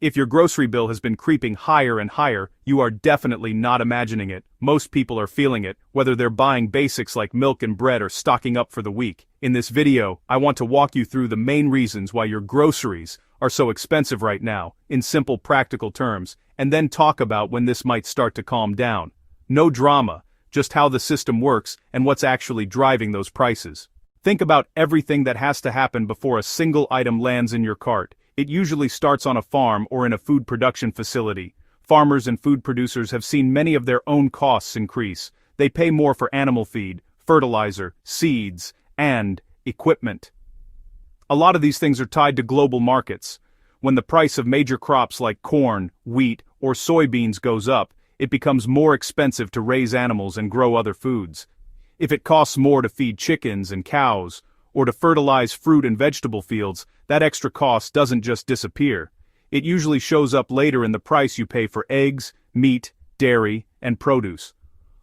If your grocery bill has been creeping higher and higher, you are definitely not imagining it. Most people are feeling it, whether they're buying basics like milk and bread or stocking up for the week. In this video, I want to walk you through the main reasons why your groceries are so expensive right now, in simple practical terms, and then talk about when this might start to calm down. No drama, just how the system works and what's actually driving those prices. Think about everything that has to happen before a single item lands in your cart. It usually starts on a farm or in a food production facility. Farmers and food producers have seen many of their own costs increase. They pay more for animal feed, fertilizer, seeds, and equipment. A lot of these things are tied to global markets. When the price of major crops like corn, wheat, or soybeans goes up, it becomes more expensive to raise animals and grow other foods. If it costs more to feed chickens and cows, or to fertilize fruit and vegetable fields, that extra cost doesn't just disappear. It usually shows up later in the price you pay for eggs, meat, dairy, and produce.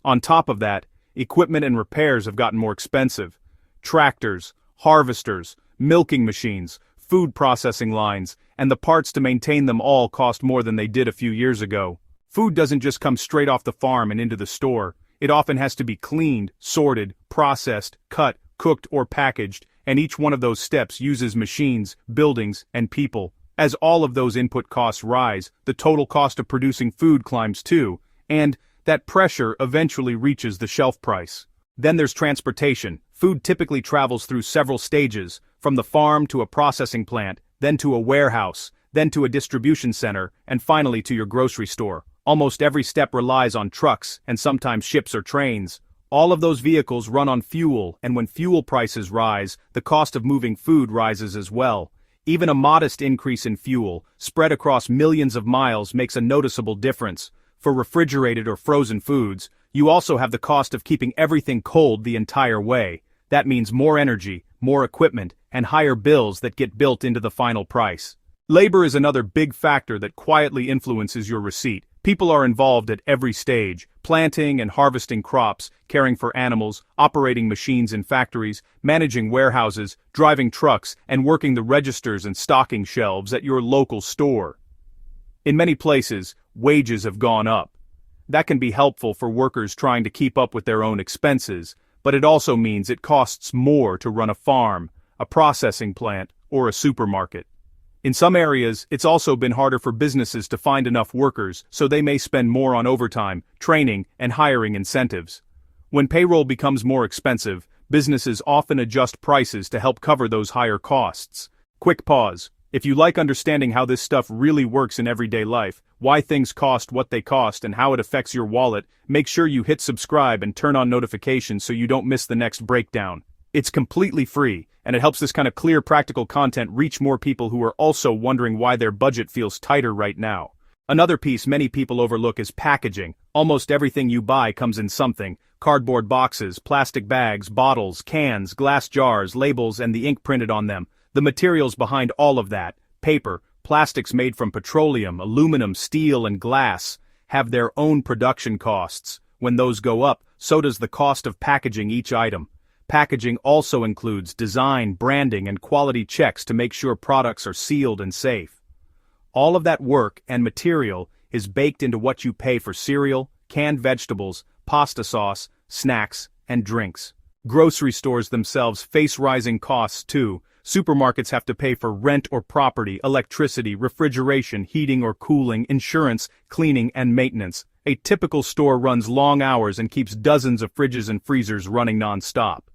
On top of that, equipment and repairs have gotten more expensive. Tractors, harvesters, milking machines, food processing lines, and the parts to maintain them all cost more than they did a few years ago. Food doesn't just come straight off the farm and into the store. It often has to be cleaned, sorted, processed, cut, cooked, or packaged, and each one of those steps uses machines, buildings, and people. As all of those input costs rise, the total cost of producing food climbs too, and that pressure eventually reaches the shelf price. Then there's transportation. Food typically travels through several stages, from the farm to a processing plant, then to a warehouse, then to a distribution center, and finally to your grocery store. Almost every step relies on trucks, and sometimes ships or trains. All of those vehicles run on fuel, and when fuel prices rise, the cost of moving food rises as well. Even a modest increase in fuel, spread across millions of miles, makes a noticeable difference. For refrigerated or frozen foods, you also have the cost of keeping everything cold the entire way. That means more energy, more equipment, and higher bills that get built into the final price. Labor is another big factor that quietly influences your receipt. People are involved at every stage, planting and harvesting crops, caring for animals, operating machines in factories, managing warehouses, driving trucks, and working the registers and stocking shelves at your local store. In many places, wages have gone up. That can be helpful for workers trying to keep up with their own expenses, but it also means it costs more to run a farm, a processing plant, or a supermarket. In some areas, it's also been harder for businesses to find enough workers, so they may spend more on overtime, training, and hiring incentives. When payroll becomes more expensive, businesses often adjust prices to help cover those higher costs. Quick pause. If you like understanding how this stuff really works in everyday life, why things cost what they cost and how it affects your wallet, make sure you hit subscribe and turn on notifications so you don't miss the next breakdown. It's completely free, and it helps this kind of clear, practical content reach more people who are also wondering why their budget feels tighter right now. Another piece many people overlook is packaging. Almost everything you buy comes in something: cardboard boxes, plastic bags, bottles, cans, glass jars, labels, and the ink printed on them. The materials behind all of that, paper, plastics made from petroleum, aluminum, steel, and glass, have their own production costs. When those go up, so does the cost of packaging each item. Packaging also includes design, branding, and quality checks to make sure products are sealed and safe. All of that work and material is baked into what you pay for cereal, canned vegetables, pasta sauce, snacks, and drinks. Grocery stores themselves face rising costs too. Supermarkets have to pay for rent or property, electricity, refrigeration, heating or cooling, insurance, cleaning, and maintenance. A typical store runs long hours and keeps dozens of fridges and freezers running non-stop.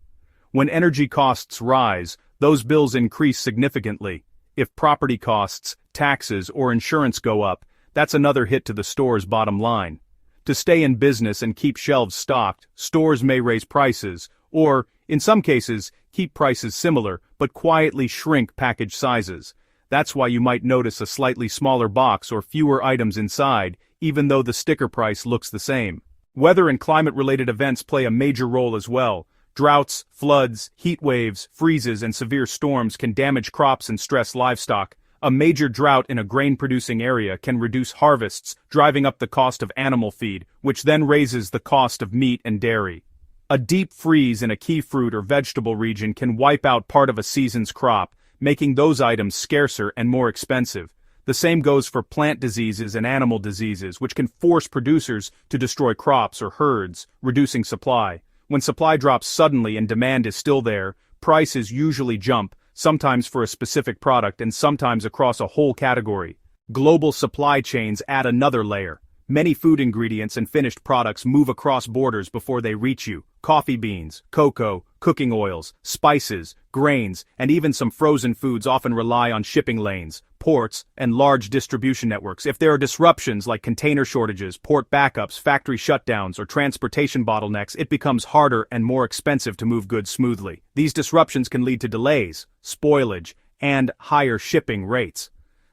When energy costs rise, those bills increase significantly. If property costs, taxes, or insurance go up, that's another hit to the store's bottom line. To stay in business and keep shelves stocked, stores may raise prices, or, in some cases, keep prices similar, but quietly shrink package sizes. That's why you might notice a slightly smaller box or fewer items inside, even though the sticker price looks the same. Weather and climate-related events play a major role as well. Droughts, floods, heat waves, freezes, and severe storms can damage crops and stress livestock. A major drought in a grain-producing area can reduce harvests, driving up the cost of animal feed, which then raises the cost of meat and dairy. A deep freeze in a key fruit or vegetable region can wipe out part of a season's crop, making those items scarcer and more expensive. The same goes for plant diseases and animal diseases, which can force producers to destroy crops or herds, reducing supply. When supply drops suddenly and demand is still there, prices usually jump, sometimes for a specific product and sometimes across a whole category. Global supply chains add another layer. Many food ingredients and finished products move across borders before they reach you. Coffee beans, cocoa, cooking oils, spices, grains, and even some frozen foods often rely on shipping lanes, ports, and large distribution networks. If there are disruptions like container shortages, port backups, factory shutdowns, or transportation bottlenecks, it becomes harder and more expensive to move goods smoothly. These disruptions can lead to delays, spoilage, and higher shipping rates.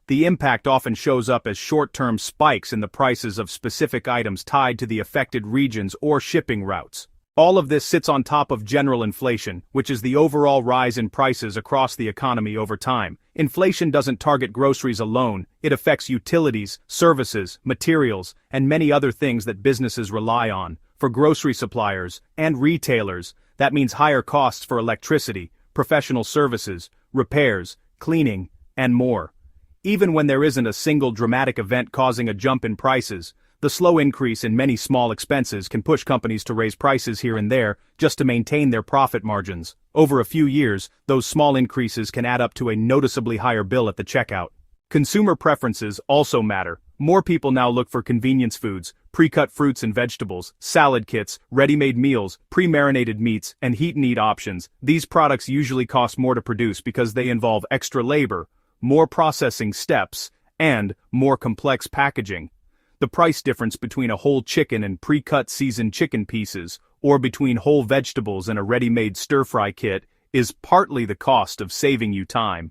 The impact often shows up as short-term spikes in the prices of specific items tied to the affected regions or shipping routes. All of this sits on top of general inflation, which is the overall rise in prices across the economy over time. Inflation doesn't target groceries alone, it affects utilities, services, materials, and many other things that businesses rely on. For grocery suppliers and retailers, that means higher costs for electricity, professional services, repairs, cleaning, and more. Even when there isn't a single dramatic event causing a jump in prices, the slow increase in many small expenses can push companies to raise prices here and there just to maintain their profit margins. Over a few years, those small increases can add up to a noticeably higher bill at the checkout. Consumer preferences also matter. More people now look for convenience foods, pre-cut fruits and vegetables, salad kits, ready-made meals, pre-marinated meats, and heat-and-eat options. These products usually cost more to produce because they involve extra labor, more processing steps, and more complex packaging. The price difference between a whole chicken and pre-cut seasoned chicken pieces, or between whole vegetables and a ready-made stir-fry kit, is partly the cost of saving you time.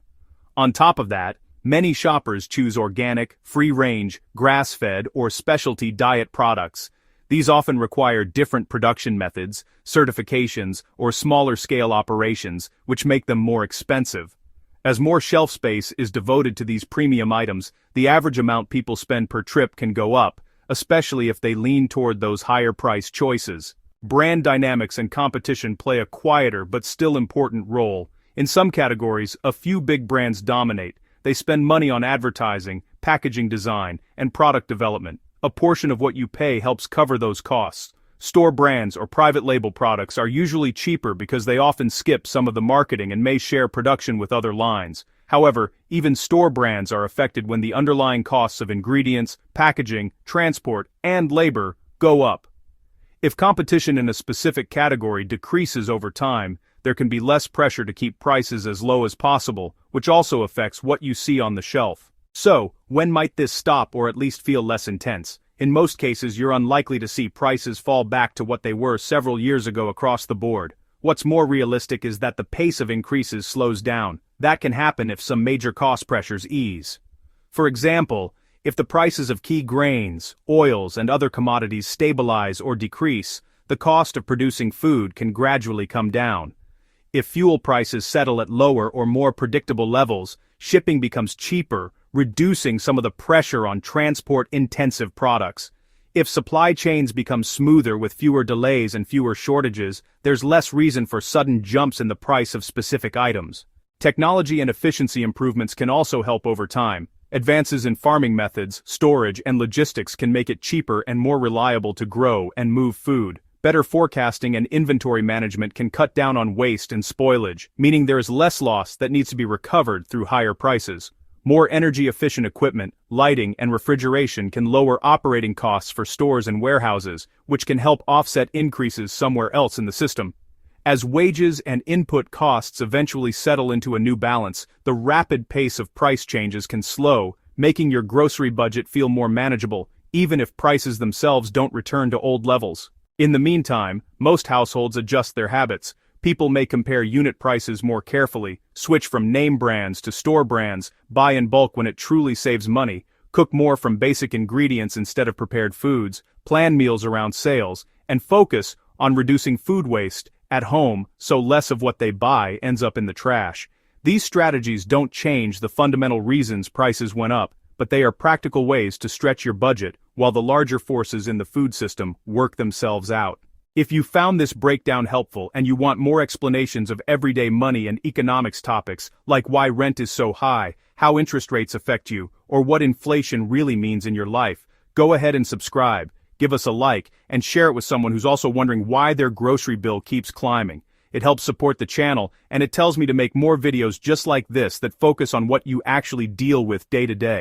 On top of that, many shoppers choose organic, free-range, grass-fed, or specialty diet products. These often require different production methods, certifications, or smaller-scale operations, which make them more expensive. As more shelf space is devoted to these premium items, the average amount people spend per trip can go up, especially if they lean toward those higher-priced choices. Brand dynamics and competition play a quieter but still important role. In some categories, a few big brands dominate. They spend money on advertising, packaging design, and product development. A portion of what you pay helps cover those costs. Store brands or private label products are usually cheaper because they often skip some of the marketing and may share production with other lines. However, even store brands are affected when the underlying costs of ingredients, packaging, transport, and labor go up. If competition in a specific category decreases over time, there can be less pressure to keep prices as low as possible, which also affects what you see on the shelf. So, when might this stop or at least feel less intense? In most cases, you're unlikely to see prices fall back to what they were several years ago across the board. What's more realistic is that the pace of increases slows down. That can happen if some major cost pressures ease. For example, if the prices of key grains, oils, and other commodities stabilize or decrease, the cost of producing food can gradually come down. If fuel prices settle at lower or more predictable levels, shipping becomes cheaper, reducing some of the pressure on transport-intensive products. If supply chains become smoother with fewer delays and fewer shortages, there's less reason for sudden jumps in the price of specific items. Technology and efficiency improvements can also help over time. Advances in farming methods, storage, and logistics can make it cheaper and more reliable to grow and move food. Better forecasting and inventory management can cut down on waste and spoilage, meaning there is less loss that needs to be recovered through higher prices. More energy-efficient equipment, lighting, and refrigeration can lower operating costs for stores and warehouses, which can help offset increases somewhere else in the system. As wages and input costs eventually settle into a new balance, the rapid pace of price changes can slow, making your grocery budget feel more manageable, even if prices themselves don't return to old levels. In the meantime, most households adjust their habits. People may compare unit prices more carefully, switch from name brands to store brands, buy in bulk when it truly saves money, cook more from basic ingredients instead of prepared foods, plan meals around sales, and focus on reducing food waste at home so less of what they buy ends up in the trash. These strategies don't change the fundamental reasons prices went up, but they are practical ways to stretch your budget while the larger forces in the food system work themselves out. If you found this breakdown helpful and you want more explanations of everyday money and economics topics, like why rent is so high, how interest rates affect you, or what inflation really means in your life, go ahead and subscribe, give us a like, and share it with someone who's also wondering why their grocery bill keeps climbing. It helps support the channel, and it tells me to make more videos just like this that focus on what you actually deal with day to day.